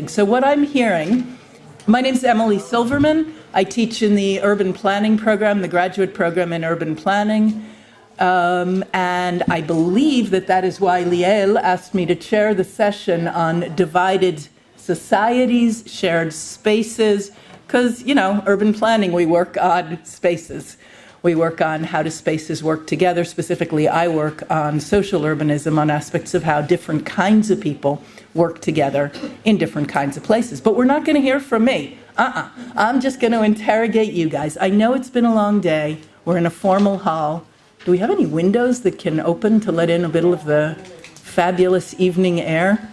So what I'm hearing, my name's Emily Silverman. I teach in the urban planning program, the graduate program in urban planning. And I believe that is why Liel asked me to chair the session on divided societies, shared spaces, because, you know, urban planning, we work on spaces. We work on how do spaces work together. Specifically, I work on social urbanism, on aspects of how different kinds of people work together in different kinds of places. But we're not going to hear from me. I'm just going to interrogate you guys. I know it's been a long day. We're in a formal hall. Do we have any windows that can open to let in a bit of the fabulous evening air?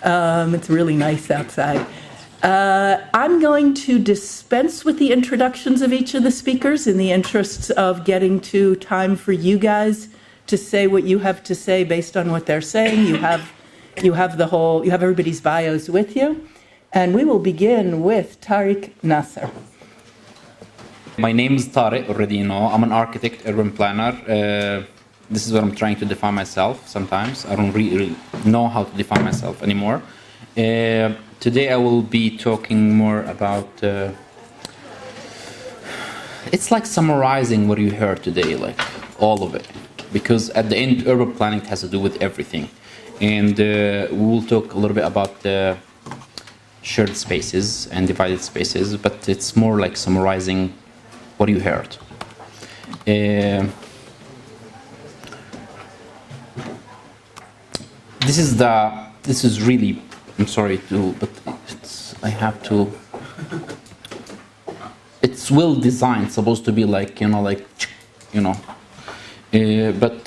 It's really nice outside. I'm going to dispense with the introductions of each of the speakers in the interests of getting to time for you guys to say what you have to say based on what they're saying. You have everybody's bios with you. And we will begin with Tareq Nassar. My name is Tareq, already you know. I'm an architect, urban planner. This is what I'm trying to define myself sometimes. I don't really know how to define myself anymore. Today I will be talking more about... it's like summarizing what you heard today, like all of it. Because at the end, urban planning has to do with everything. And we will talk a little bit about the shared spaces and divided spaces, but it's more like summarizing what you heard. This is really, I'm sorry but it's well designed, supposed to be like, but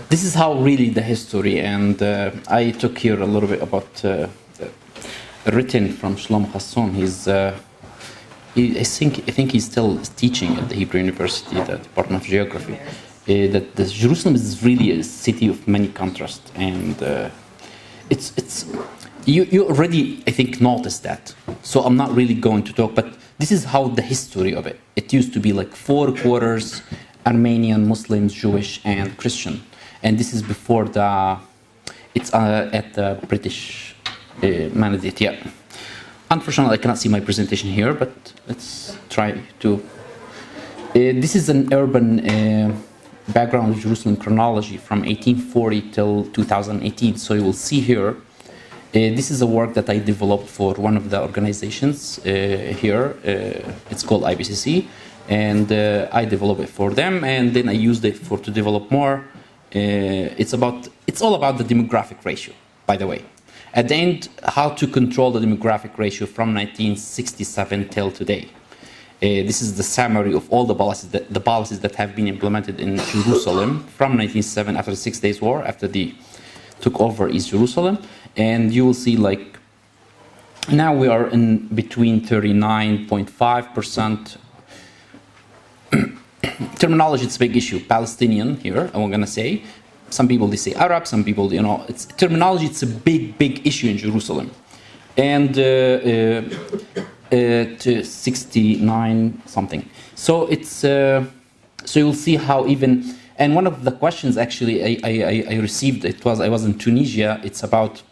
this is how really the history, and I took here a little bit about written from Shlomo Hasson. I think he's still teaching at the Hebrew University, the Department of Geography, that Jerusalem is really a city of many contrasts, and you already, I think, noticed that. So I'm not really going to talk, but this is how the history of it. It used to be like 4 quarters, Armenian, Muslims, Jewish, and Christian. And this is before it's at the British mandate, yeah. Unfortunately, I cannot see my presentation here, but let's try to. This is an urban background of Jerusalem chronology from 1840 till 2018. So you will see here, this is a work that I developed for one of the organizations here. It's called IPCRI, and I developed it for them, and then I used it to develop more. It's all about the demographic ratio, by the way. At the end, how to control the demographic ratio from 1967 till today. This is the summary of all the policies that have been implemented in Jerusalem from 1967 after the 6 Days War, after they took over East Jerusalem. And you will see, like, now we are in between 39.5%. Terminology, it's a big issue. Palestinian here, I'm going to say. Some people, they say Arab, some people, it's terminology, it's a big issue in Jerusalem. And to 69 something. So it's, so you'll see how even, and one of the questions actually I received, I was in Tunisia, it's about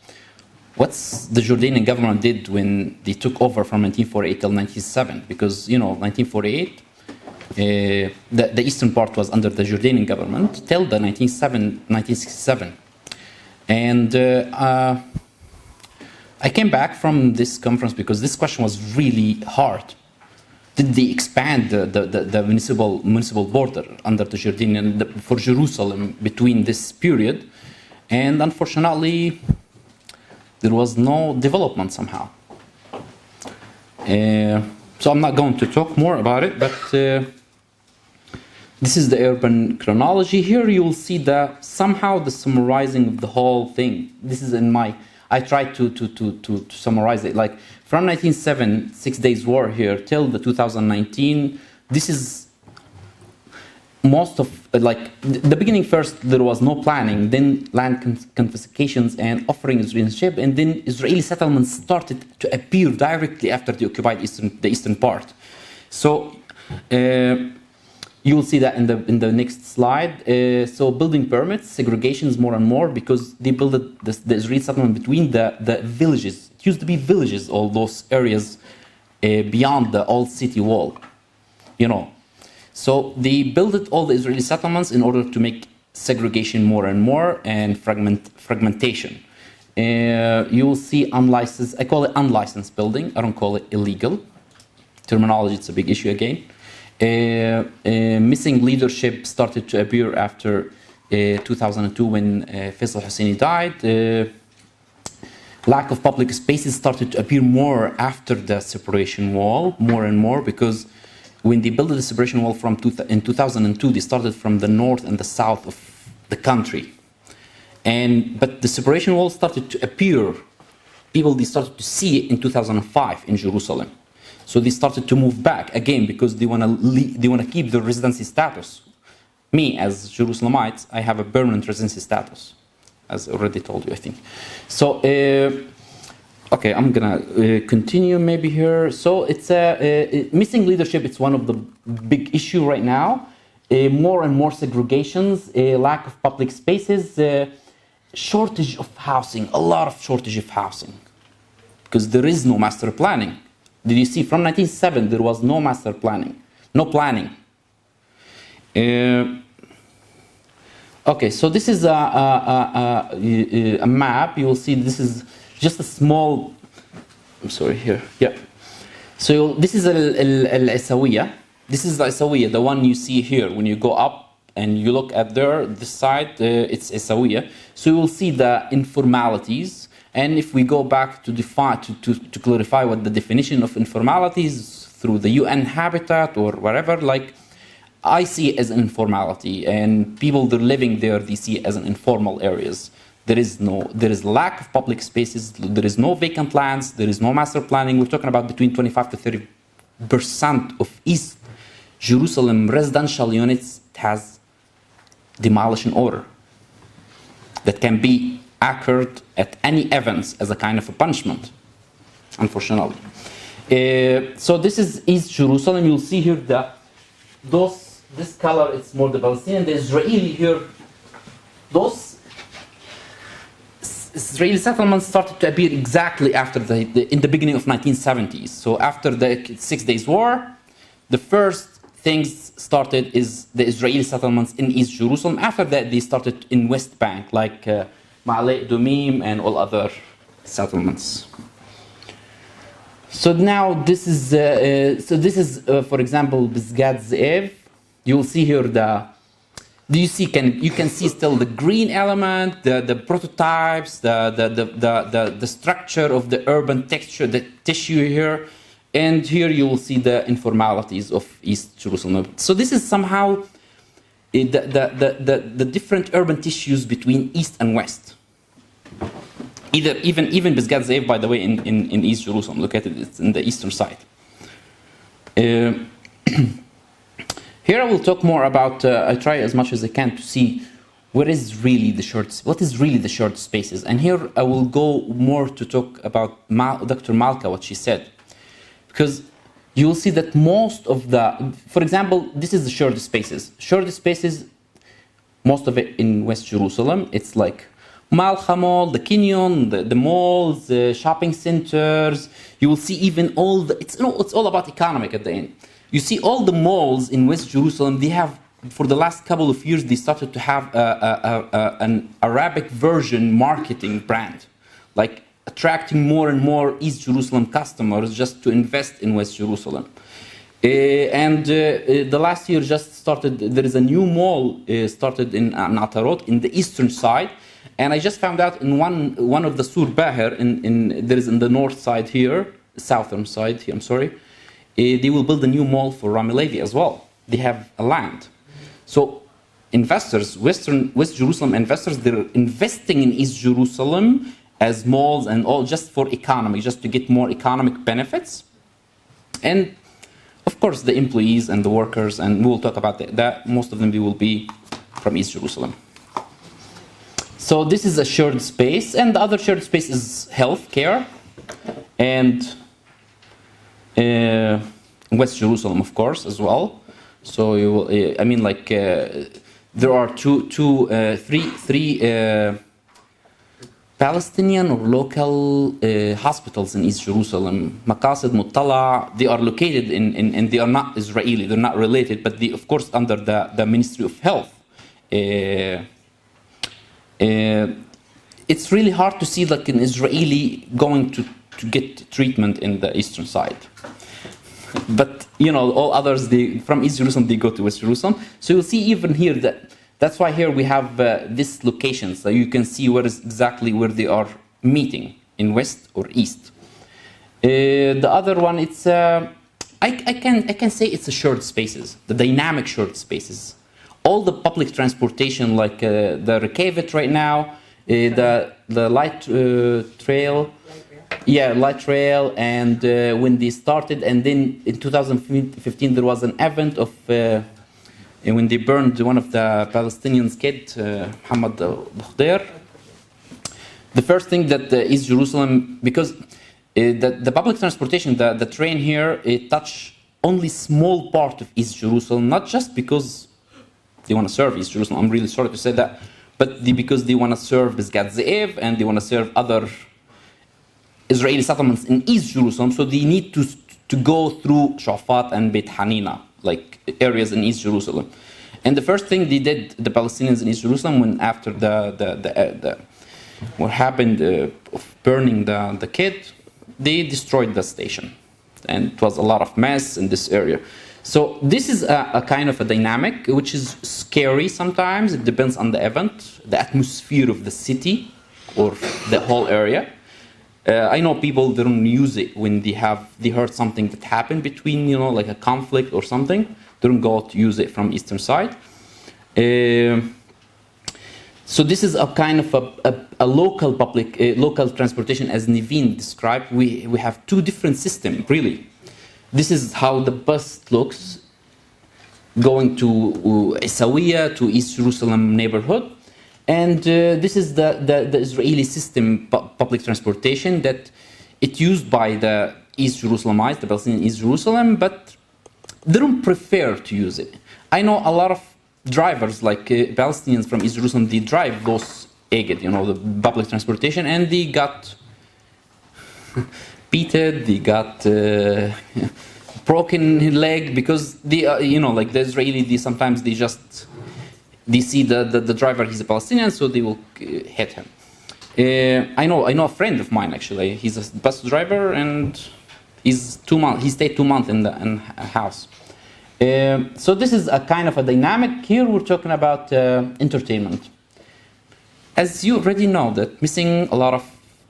what's the Jordanian government did when they took over from 1948 till 1997, because, 1948, the eastern part was under the Jordanian government till the 1967. And I came back from this conference because this question was really hard. Did they expand the municipal border under the Jordanian for Jerusalem between this period? And unfortunately, there was no development somehow. So I'm not going to talk more about it, but this is the urban chronology. Here you will see somehow the summarizing of the whole thing. This is I tried to summarize it. Like from 1907, 6 Days War here, till the 2019, this is most of, like, the beginning first, there was no planning, then land confiscations and offering Israeli ship, and then Israeli settlements started to appear directly after the occupied the eastern part. So, You will see that in the next slide. So building permits, segregations more and more because they built the Israeli settlement between the villages. It used to be villages, all those areas beyond the old city wall, you know. So they built all the Israeli settlements in order to make segregation more and more and fragmentation. You will see unlicensed, I call it unlicensed building, I don't call it illegal. Terminology, it's a big issue again. Missing leadership started to appear after 2002 when Faisal Husseini died. Lack of public spaces started to appear more after the separation wall, more and more, because when they built the separation wall in 2002, they started from the north and the south of the country. But the separation wall started to appear, they started to see it in 2005 in Jerusalem. So they started to move back again because they want to keep the residency status. Me, as Jerusalemites, I have a permanent residency status, as already told you, I think. So, okay, I'm gonna continue maybe here. So it's missing leadership. It's one of the big issue right now. More and more segregations, lack of public spaces, shortage of housing, a lot of shortage of housing, because there is no master planning. Did you see from 1907 there was no master planning, no planning. Okay, so this is a map. You will see this is just a small. I'm sorry here. Yeah. So this is Al-Isawiya. This is the Isawiya, the one you see here. When you go up and you look at this side, it's Isawiya. So you will see the informalities. And if we go back to define, to clarify what the definition of informalities through the UN Habitat or whatever, like I see it as an informality, and people that are living there, they see it as an informal areas. There is lack of public spaces, there is no vacant lands, there is no master planning. We're talking about between 25 to 30% of East Jerusalem residential units has demolition order that can be occurred at any events as a kind of a punishment, unfortunately. So this is East Jerusalem. You'll see here this color, it's more the Palestinian, the Israeli here. Those Israeli settlements started to appear exactly after in the beginning of 1970s. So after the 6 Days War, the first things started is the Israeli settlements in East Jerusalem. After that, they started in West Bank, like Ma'ale Dumim and all other settlements. So now this is for example, Bisgat Ze'ev. You will see here you can see still the green element, the prototypes, the structure of the urban texture, the tissue here, and here you will see the informalities of East Jerusalem. So this is somehow the different urban tissues between East and West. Even Bisgat Ze'ev, by the way, in East Jerusalem. Look at it; it's in the eastern side. Here I will talk more about. I try as much as I can to see what is really the short spaces. And here I will go more to talk about Dr. Malka, what she said, because you will see that most of for example, this is the short spaces. Short spaces, most of it in West Jerusalem. It's like Malcha Mall, the Kinyon, the malls, the shopping centers. You will see even it's all about economic at the end. You see all the malls in West Jerusalem, they have, for the last couple of years, they started to have an Arabic version marketing brand, like attracting more and more East Jerusalem customers just to invest in West Jerusalem. The last year just started, there is a new mall started in Natarot, in the eastern side. And I just found out in one of the Sur Baher, there is in the north side here, southern side here, I'm sorry, they will build a new mall for Rami Levi as well. They have a land. So investors, West Jerusalem investors, they're investing in East Jerusalem as malls and all just for economy, just to get more economic benefits. And of course, the employees and the workers, and we'll talk about that, most of them will be from East Jerusalem. So this is a shared space, and the other shared space is healthcare and West Jerusalem, of course, as well. So you will, I mean, like there are three Palestinian or local hospitals in East Jerusalem. Maqasid, Muttala, they are located and they are not Israeli, they're not related, but they, of course, under the Ministry of Health. It's really hard to see like an Israeli going to get treatment in the eastern side. But, you know, all others, from East Jerusalem, they go to West Jerusalem. So you'll see even here that's why here we have this location, so you can see exactly where they are meeting, in west or east. The other one, it's I can say it's a shared spaces, the dynamic shared spaces. All the public transportation, like the Rekevet right now, the light trail, light rail, and when they started, and then in 2015 there was an event of. And when they burned one of the Palestinians' kid, Muhammad Bukhdair, the first thing that East Jerusalem, because the public transportation, the train here, it touched only small part of East Jerusalem, not just because they want to serve East Jerusalem, I'm really sorry to say that, but because they want to serve Besgat Ze'ev and they want to serve other Israeli settlements in East Jerusalem, so they need to go through Shafat and Beit Hanina, like areas in East Jerusalem. And the first thing they did, the Palestinians in East Jerusalem, when after what happened of burning the kid, they destroyed the station. And it was a lot of mess in this area. So this is a kind of a dynamic, which is scary sometimes. It depends on the event, the atmosphere of the city or the whole area. I know people, they don't use it when they heard something that happened between, you know, like a conflict or something. They don't go to use it from eastern side. So this is a kind of a local local transportation, as Niveen described. We have two different systems, really. This is how the bus looks, going to Isawiya, to East Jerusalem neighborhood. And this is the Israeli system, public transportation, that it's used by the East Jerusalemites, the Palestinian East Jerusalem, but they don't prefer to use it. I know a lot of drivers, like Palestinians from East Jerusalem, they drive those Egged, you know, the public transportation, and they got beaten, they got broken leg, because they, you know, like the Israeli, sometimes they see the driver, he's a Palestinian, so they will hit him. I know a friend of mine, actually. He's a bus driver, and he stayed 2 months in a house. So this is a kind of a dynamic. Here we're talking about entertainment. As you already know, that missing a lot of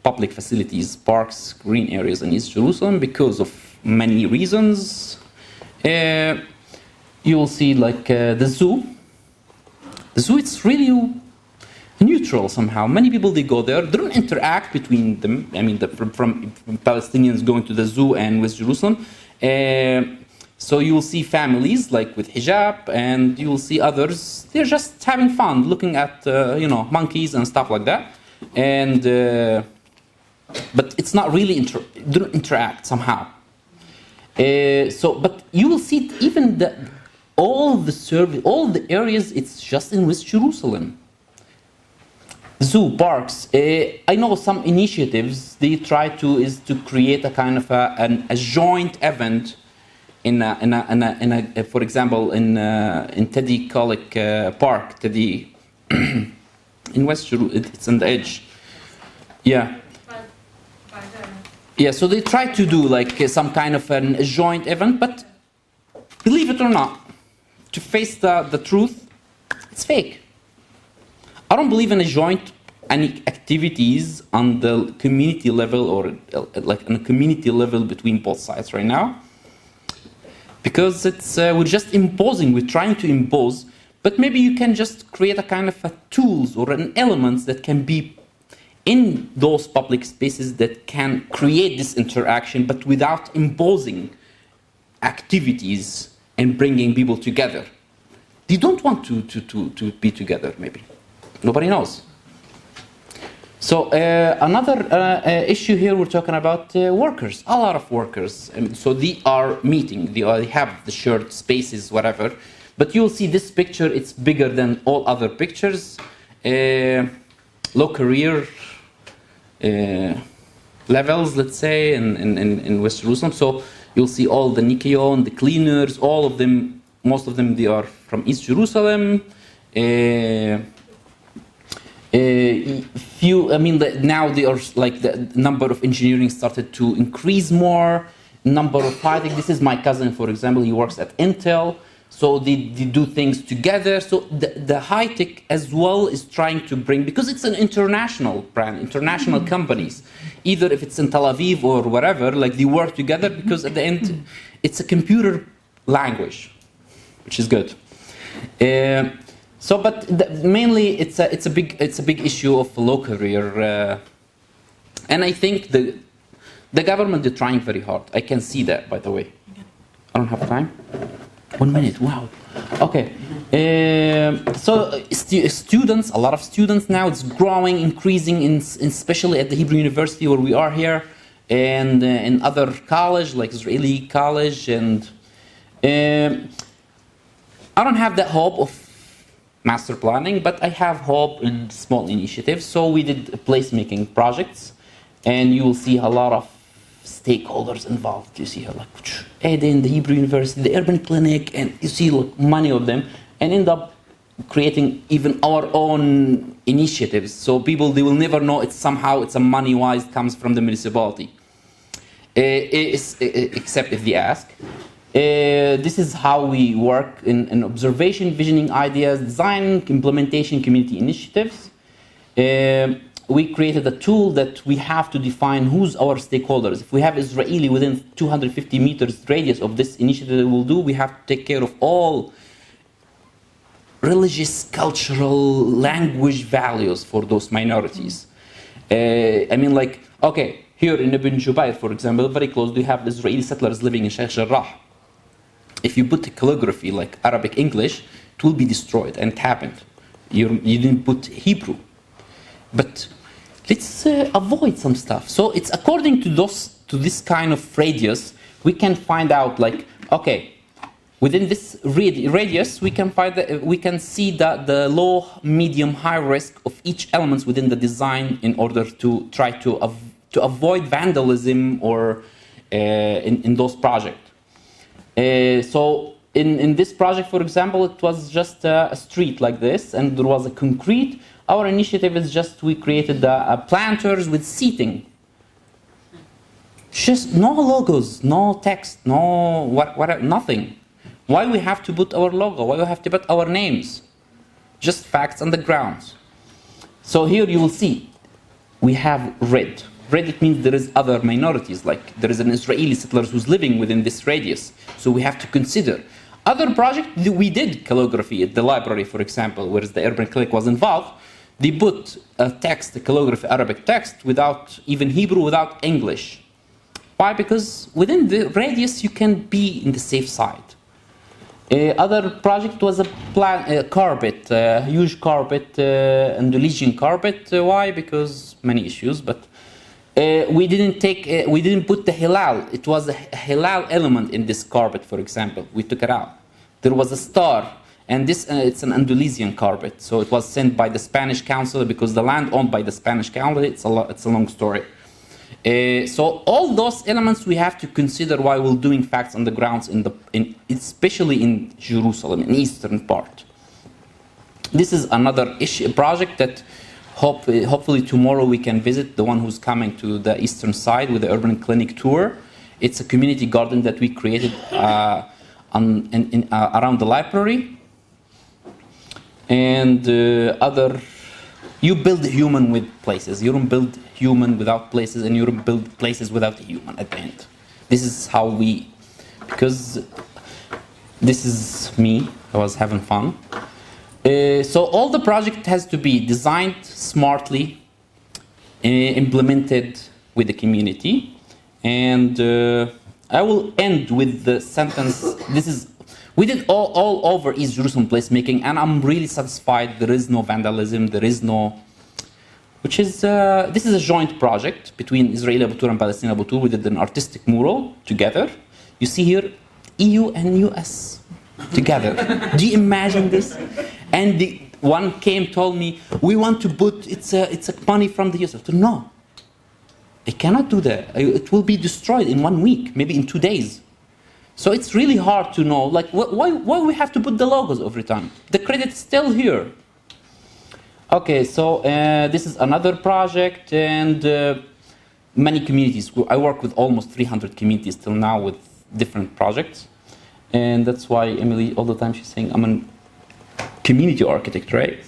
public facilities, parks, green areas in East Jerusalem because of many reasons. You will see like the zoo. The zoo, it's really neutral somehow. Many people, they go there. They don't interact between them. I mean, from Palestinians going to the zoo and West Jerusalem. So you will see families like with hijab, and you will see others. They're just having fun, looking at monkeys and stuff like that. And but it's not really they don't interact somehow. But you will see even all the areas, it's just in West Jerusalem. Zoo, parks. I know some initiatives they try to create a kind of a joint event for example in Teddy Kolik Park, Teddy in West Jerusalem. It's on the edge. Yeah. Yeah. So they try to do like some kind of a joint event, but believe it or not, to face the truth, it's fake. I don't believe in any activities on the community level or like on a community level between both sides right now, because it's we're just imposing. We're trying to impose, but maybe you can just create a kind of a tools or an elements that can be in those public spaces that can create this interaction, but without imposing activities and bringing people together. They don't want to be together, maybe. Nobody knows. So another issue here, we're talking about workers, a lot of workers. So they are meeting, they have the shared spaces, whatever. But you'll see this picture, it's bigger than all other pictures. Low career levels, let's say, in West Jerusalem. So you'll see all the Nikion, the cleaners, all of them, most of them, they are from East Jerusalem. Now they are like the number of engineering started to increase more. Number of high-tech. This is my cousin, for example. He works at Intel, so they do things together. So the high-tech as well is trying to bring, because it's an international brand, international companies. Either if it's in Tel Aviv or whatever, like they work together because at the end, it's a computer language, which is good. Mainly it's a big issue of low career, and I think the government is trying very hard. I can see that, by the way. I don't have time. 1 minute. Wow. Okay. Students, a lot of students now. It's growing, increasing, especially at the Hebrew University where we are here, and in other college like Israeli college, and I don't have that hope of master planning, but I have hope in small initiatives. So we did placemaking projects, and you will see a lot of stakeholders involved. You see like Eden, the Hebrew University, the Urban Clinic, and you see like many of them, and end up creating even our own initiatives. So people, they will never know it's a money-wise comes from the municipality, except if they ask. This is how we work in observation, visioning ideas, design, implementation, community initiatives. We created a tool that we have to define who's our stakeholders. If we have Israeli within 250 meters radius of this initiative that we'll do, we have to take care of all religious, cultural, language values for those minorities. Here in Ibn Jubayr, for example, very close, we have Israeli settlers living in Sheikh Jarrah. If you put calligraphy like Arabic, English, it will be destroyed, and it happened. You didn't put Hebrew. But let's avoid some stuff. So it's according to this kind of radius, we can find out like, okay, within this radius, we can see the low, medium, high risk of each element within the design in order to try to avoid vandalism or in those projects. So in this project, for example, it was just a street like this, and there was a concrete. Our initiative is just we created planters with seating. Just no logos, no text, no nothing. Why we have to put our logo? Why we have to put our names? Just facts on the ground. So here you will see we have red. Red, it means there is other minorities, like there is an Israeli settler who's living within this radius. So we have to consider. Other project, we did calligraphy at the library, for example, whereas the Urban Clinic was involved. They put a text, a calligraphy, Arabic text, without even Hebrew, without English. Why? Because within the radius, you can be in the safe side. Other project was a carpet, a huge carpet, Indonesian carpet. Why? Because many issues, but we didn't put the hilal. It was a hilal element in this carpet, for example. We took it out. There was a star, and this it's an Indonesian carpet. So it was sent by the Spanish council because the land owned by the Spanish council. It's a long story. So all those elements we have to consider while we're doing facts on the grounds especially in Jerusalem, in eastern part. This is another project that hopefully tomorrow we can visit, the one who's coming to the eastern side with the urban clinic tour. It's a community garden that we created around the library. And you build human with places. You don't build human without places, and you don't build places without human at the end. This is how because this is me. I was having fun. So all the project has to be designed smartly, implemented with the community, and I will end with the sentence. We did all over East Jerusalem placemaking, and I'm really satisfied. There is no vandalism. There is no which is, this is a joint project between Israeli Abutur and Palestinian Abutur. We did an artistic mural together. You see here, EU and US together. Do you imagine this? And the one told me, we want to put, it's a money from the US. I said, no, I cannot do that. It will be destroyed in 1 week, maybe in 2 days. So it's really hard to know, like, why we have to put the logos every time? The credit's still here. Okay, so this is another project, and many communities. I work with almost 300 communities till now with different projects. And that's why Emily, all the time, she's saying, I'm a community architect, right?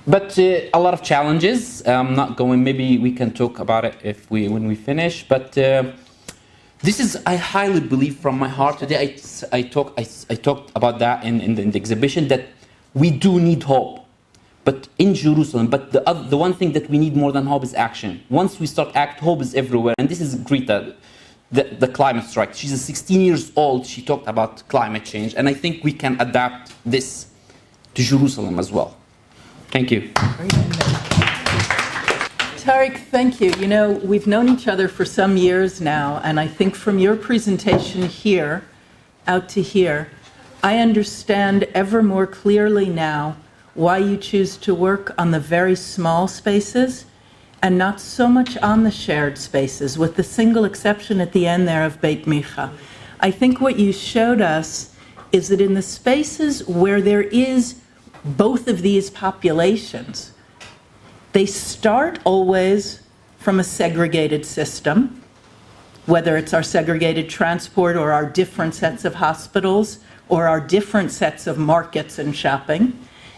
But a lot of challenges. I'm not going, maybe we can talk about it when we finish. But this is, I highly believe from my heart today, I talked about that in the exhibition, that we do need hope. But in Jerusalem, but the one thing that we need more than hope is action. Once we start act, hope is everywhere. And this is Greta, the climate strike. She's 16 years old. She talked about climate change. And I think we can adapt this to Jerusalem as well. Thank you. Tareq, thank you. You know, we've known each other for some years now, and I think from your presentation here, out to here, I understand ever more clearly now why you choose to work on the very small spaces and not so much on the shared spaces, with the single exception at the end there of Beit Micha. I think what you showed us is that in the spaces where there is both of these populations, they start always from a segregated system, whether it's our segregated transport or our different sets of hospitals or our different sets of markets and shopping.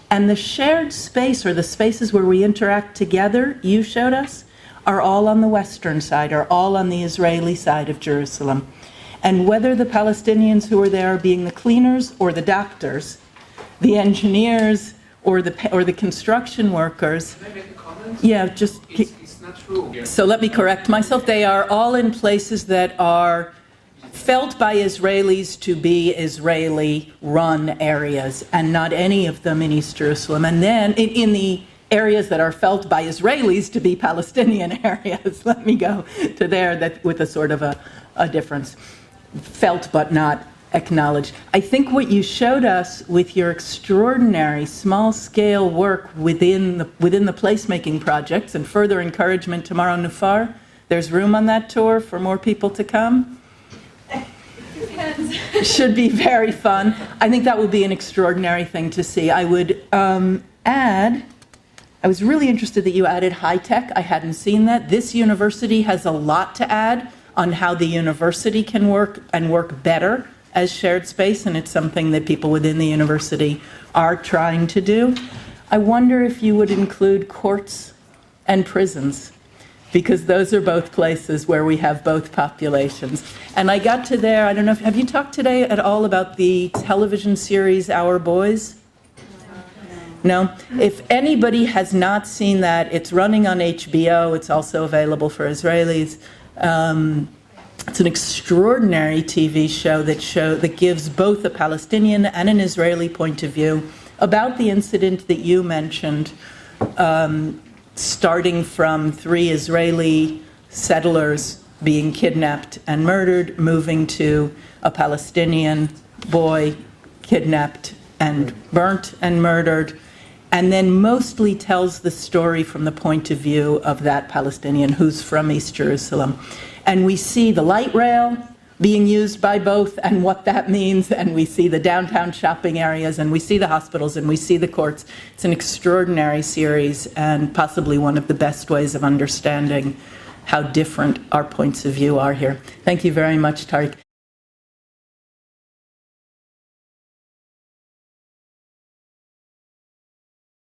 And the shared space, or the spaces where we interact together, you showed us, are all on the western side, are all on the Israeli side of Jerusalem. And whether the Palestinians who are there are being the cleaners or the doctors, the engineers or the construction workers. Can I make a comment? Yeah, just... It's not true. So let me correct myself. They are all in places that are felt by Israelis to be Israeli-run areas, and not any of them in East Jerusalem. And then in the areas that are felt by Israelis to be Palestinian areas, let me go to there, that with a sort of a difference. Felt but not acknowledged. I think what you showed us with your extraordinary small-scale work within the placemaking projects, and further encouragement tomorrow, Nufar, there's room on that tour for more people to come. Should be very fun. I think that would be an extraordinary thing to see. I would add, I was really interested that you added high-tech. I hadn't seen that. This university has a lot to add on how the university can work and work better as shared space, and it's something that people within the university are trying to do. I wonder if you would include courts and prisons, because those are both places where we have both populations. And I got to there, I don't know, have you talked today at all about the television series Our Boys? No? If anybody has not seen that, it's running on HBO. It's also available for Israelis. It's an extraordinary TV show that gives both a Palestinian and an Israeli point of view about the incident that you mentioned, starting from 3 Israeli settlers being kidnapped and murdered, moving to a Palestinian boy kidnapped and burnt and murdered, and then mostly tells the story from the point of view of that Palestinian who's from East Jerusalem. And we see the light rail being used by both and what that means, and we see the downtown shopping areas, and we see the hospitals, and we see the courts. It's an extraordinary series, and possibly one of the best ways of understanding how different our points of view are here. Thank you very much, Tareq.